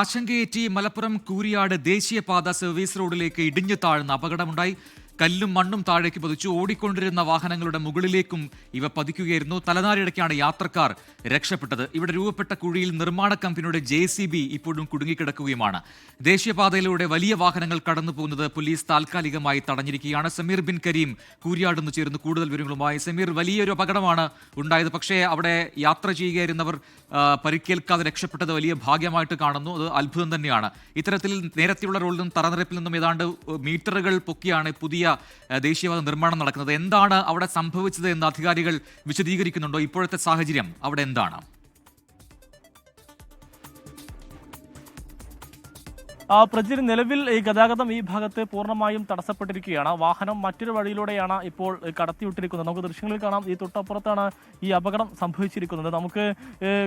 ആശങ്കയേറ്റി മലപ്പുറം കൂരിയാട് ദേശീയപാത സർവീസ് റോഡിലേക്ക് ഇടിഞ്ഞു താഴ്ന്ന അപകടമുണ്ടായി. കല്ലും മണ്ണും താഴേക്ക് പതിച്ചു. ഓടിക്കൊണ്ടിരുന്ന വാഹനങ്ങളുടെ മുകളിലേക്കും ഇവ പതിക്കുകയായിരുന്നു. തലനാരിഴയ്ക്കാണ് യാത്രക്കാർ രക്ഷപ്പെട്ടത്. ഇവിടെ രൂപപ്പെട്ട കുഴിയിൽ നിർമ്മാണ കമ്പനിയുടെ JCB ഇപ്പോഴും കുടുങ്ങിക്കിടക്കുകയുമാണ്. ദേശീയപാതയിലൂടെ വലിയ വാഹനങ്ങൾ കടന്നു പോകുന്നത് പോലീസ് താൽക്കാലികമായി തടഞ്ഞിരിക്കുകയാണ്. സമീർ ബിൻ കരീം കൂരിയാട് നിന്ന് ചേർന്ന് കൂടുതൽ വിവരങ്ങളുമായി. സമീർ, വലിയൊരു അപകടമാണ് ഉണ്ടായത്. പക്ഷേ അവിടെ യാത്ര ചെയ്യുകയായിരുന്നവർ പരിക്കേൽക്കാതെ രക്ഷപ്പെട്ടത് വലിയ ഭാഗ്യമായിട്ട് കാണുന്നു. അത് അത്ഭുതം തന്നെയാണ്. ഇത്തരത്തിൽ നേരത്തെയുള്ള റോഡിൽ നിന്നും തറനിരപ്പിൽ നിന്നും ഏതാണ്ട് മീറ്ററുകൾ പൊക്കിയാണ് പുതിയ ദേശീയപാത നിർമ്മാണം നടക്കുന്നത്. എന്താണ് അവിടെ സംഭവിച്ചത് എന്ന് അധികാരികൾ വിശദീകരിക്കുന്നുണ്ടോ? ഇപ്പോഴത്തെ സാഹചര്യം അവിടെ എന്താണ്? പ്രജിൽ, നിലവിൽ ഈ ഗതാഗതം ഈ ഭാഗത്ത് പൂർണ്ണമായും തടസ്സപ്പെട്ടിരിക്കുകയാണ്. വാഹനം മറ്റൊരു വഴിയിലൂടെയാണ് ഇപ്പോൾ കടത്തിവിട്ടിരിക്കുന്നത്. നമുക്ക് ദൃശ്യങ്ങളിൽ കാണാം, ഈ തൊട്ടപ്പുറത്താണ് ഈ അപകടം സംഭവിച്ചിരിക്കുന്നത്. നമുക്ക്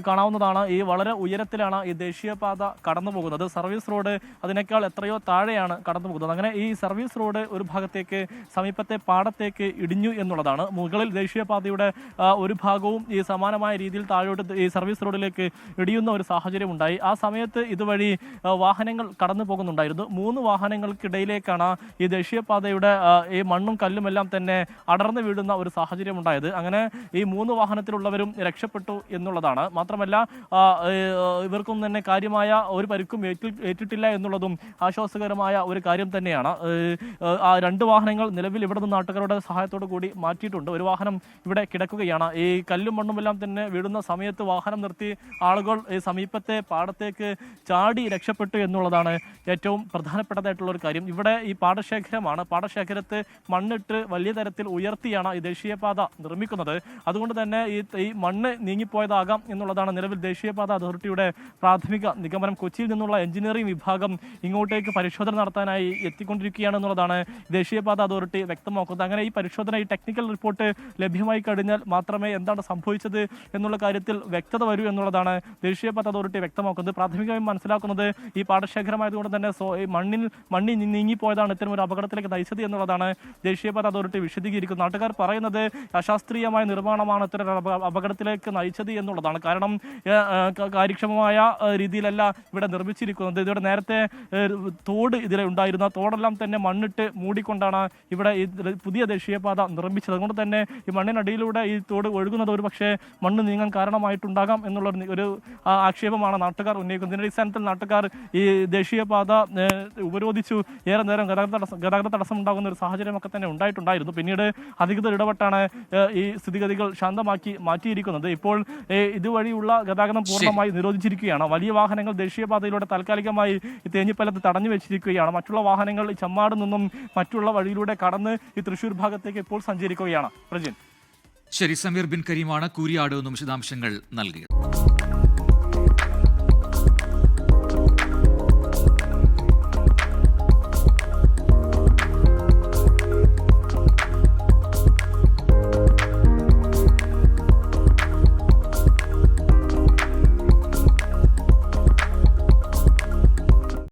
കാണാവുന്നതാണ്, ഈ വളരെ ഉയരത്തിലാണ് ഈ ദേശീയപാത കടന്നു പോകുന്നത്. സർവീസ് റോഡ് അതിനേക്കാൾ എത്രയോ താഴെയാണ് കടന്നു പോകുന്നത്. അങ്ങനെ ഈ സർവീസ് റോഡ് ഒരു ഭാഗത്തേക്ക് സമീപത്തെ പാടത്തേക്ക് ഇടിഞ്ഞു എന്നുള്ളതാണ്. മുകളിൽ ദേശീയപാതയുടെ ഒരു ഭാഗവും ഈ സമാനമായ രീതിയിൽ താഴോട്ട് ഈ സർവീസ് റോഡിലേക്ക് ഇടിയുന്ന ഒരു സാഹചര്യം ഉണ്ടായി. ആ സമയത്ത് ഇതുവഴി വാഹനങ്ങൾ കടന്നു പോകുന്നുണ്ടായിരുന്നു. 3 വാഹനങ്ങൾക്കിടയിലേക്കാണ് ഈ ദേശീയപാതയുടെ ഈ മണ്ണും കല്ലുമെല്ലാം തന്നെ അടർന്നു വീഴുന്ന ഒരു സാഹചര്യം ഉണ്ടായത്. അങ്ങനെ ഈ 3 വാഹനത്തിലുള്ളവരും രക്ഷപ്പെട്ടു എന്നുള്ളതാണ്. മാത്രമല്ല ഇവർക്കൊന്നും തന്നെ കാര്യമായ ഒരു പരിക്കും ഏറ്റിട്ടില്ല എന്നുള്ളതും ആശ്വാസകരമായ ഒരു കാര്യം തന്നെയാണ്. 2 വാഹനങ്ങൾ നിലവിൽ ഇവിടെ നിന്ന് നാട്ടുകാരുടെ സഹായത്തോടു കൂടി മാറ്റിയിട്ടുണ്ട്. ഒരു വാഹനം ഇവിടെ കിടക്കുകയാണ്. ഈ കല്ലും മണ്ണുമെല്ലാം തന്നെ വീഴുന്ന സമയത്ത് വാഹനം നിർത്തി ആളുകൾ ഈ സമീപത്തെ പാടത്തേക്ക് ചാടി രക്ഷപ്പെട്ടു എന്നുള്ളതാണ് ഏറ്റവും പ്രധാനപ്പെട്ടതായിട്ടുള്ള ഒരു കാര്യം. ഇവിടെ ഈ പാടശേഖരമാണ്. പാടശേഖരത്ത് മണ്ണിട്ട് വലിയ തരത്തിൽ ഉയർത്തിയാണ് ഈ ദേശീയപാത നിർമ്മിക്കുന്നത്. അതുകൊണ്ട് തന്നെ ഈ മണ്ണ് നീങ്ങിപ്പോയതാകാം എന്നുള്ളതാണ് നിലവിൽ ദേശീയപാത അതോറിറ്റിയുടെ പ്രാഥമിക നിഗമനം. കൊച്ചിയിൽ നിന്നുള്ള എഞ്ചിനീയറിംഗ് വിഭാഗം ഇങ്ങോട്ടേക്ക് പരിശോധന നടത്താനായി എത്തിക്കൊണ്ടിരിക്കുകയാണ് എന്നുള്ളതാണ് ദേശീയപാത അതോറിറ്റി വ്യക്തമാക്കുന്നത്. അങ്ങനെ ഈ പരിശോധന, ഈ ടെക്നിക്കൽ റിപ്പോർട്ട് ലഭ്യമായി കഴിഞ്ഞാൽ മാത്രമേ എന്താണ് സംഭവിച്ചത് എന്നുള്ള കാര്യത്തിൽ വ്യക്തത വരൂ എന്നുള്ളതാണ് ദേശീയപാത അതോറിറ്റി വ്യക്തമാക്കുന്നത്. പ്രാഥമികമായി മനസ്സിലാക്കുന്നത് ഈ പാടശേഖരമായതുകൊണ്ട് തന്നെ മണ്ണിൽ നീങ്ങിപ്പോയതാണ് ഇത്തരം ഒരു അപകടത്തിലേക്ക് നയിച്ചത് എന്നുള്ളതാണ് ദേശീയപാത അതോറിറ്റി വിശദീകരിക്കുന്നത്. നാട്ടുകാർ പറയുന്നത് അശാസ്ത്രീയമായ നിർമ്മാണമാണ് ഇത്തരം അപകടത്തിലേക്ക് നയിച്ചത് എന്നുള്ളതാണ്. കാരണം കാര്യക്ഷമമായ രീതിയിലല്ല ഇവിടെ നിർമ്മിച്ചിരിക്കുന്നത്. ഇവിടെ നേരത്തെ തോട് ഇതിലെ ഉണ്ടായിരുന്ന തോടെല്ലാം തന്നെ മണ്ണിട്ട് മൂടിക്കൊണ്ടാണ് ഇവിടെ ഈ പുതിയ ദേശീയപാത നിർമ്മിച്ചത്. അതുകൊണ്ട് തന്നെ ഈ മണ്ണിനടിയിലൂടെ ഈ തോട് ഒഴുകുന്നത് ഒരു പക്ഷേ മണ്ണ് നീങ്ങാൻ കാരണമായിട്ടുണ്ടാകാം എന്നുള്ള ഒരു ആക്ഷേപമാണ് നാട്ടുകാർ ഉന്നയിക്കുന്നത്. ഇതിന്റെ അടിസ്ഥാനത്തിൽ നാട്ടുകാർ ഈ ദേശീയപാത ഉപരോധിച്ചു. ഏറെ നേരം ഗതാഗത തടസ്സം ഉണ്ടാകുന്ന ഒരു സാഹചര്യമൊക്കെ തന്നെ ഉണ്ടായിട്ടുണ്ടായിരുന്നു. പിന്നീട് അധികൃതർ ഇടപെട്ടാണ് ഈ സ്ഥിതിഗതികൾ ശാന്തമാക്കി മാറ്റിയിരിക്കുന്നത്. ഇപ്പോൾ ഇതുവഴിയുള്ള ഗതാഗതം പൂർണ്ണമായി നിരോധിച്ചിരിക്കുകയാണ്. വലിയ വാഹനങ്ങൾ ദേശീയപാതയിലൂടെ താൽക്കാലികമായി ഈ തേഞ്ഞിപ്പലത്ത് തടഞ്ഞു വെച്ചിരിക്കുകയാണ്. മറ്റുള്ള വാഹനങ്ങൾ ഈ ചമ്മാട് നിന്നും മറ്റുള്ള വഴിയിലൂടെ കടന്ന് ഈ തൃശ്ശൂർ ഭാഗത്തേക്ക് ഇപ്പോൾ സഞ്ചരിക്കുകയാണ്. പ്രജിൻ, ശരി. സമീർ ബിൻ കരീമാണ് കൂരിയാട് നിന്നും വിശദാംശങ്ങൾ നൽകിയത്.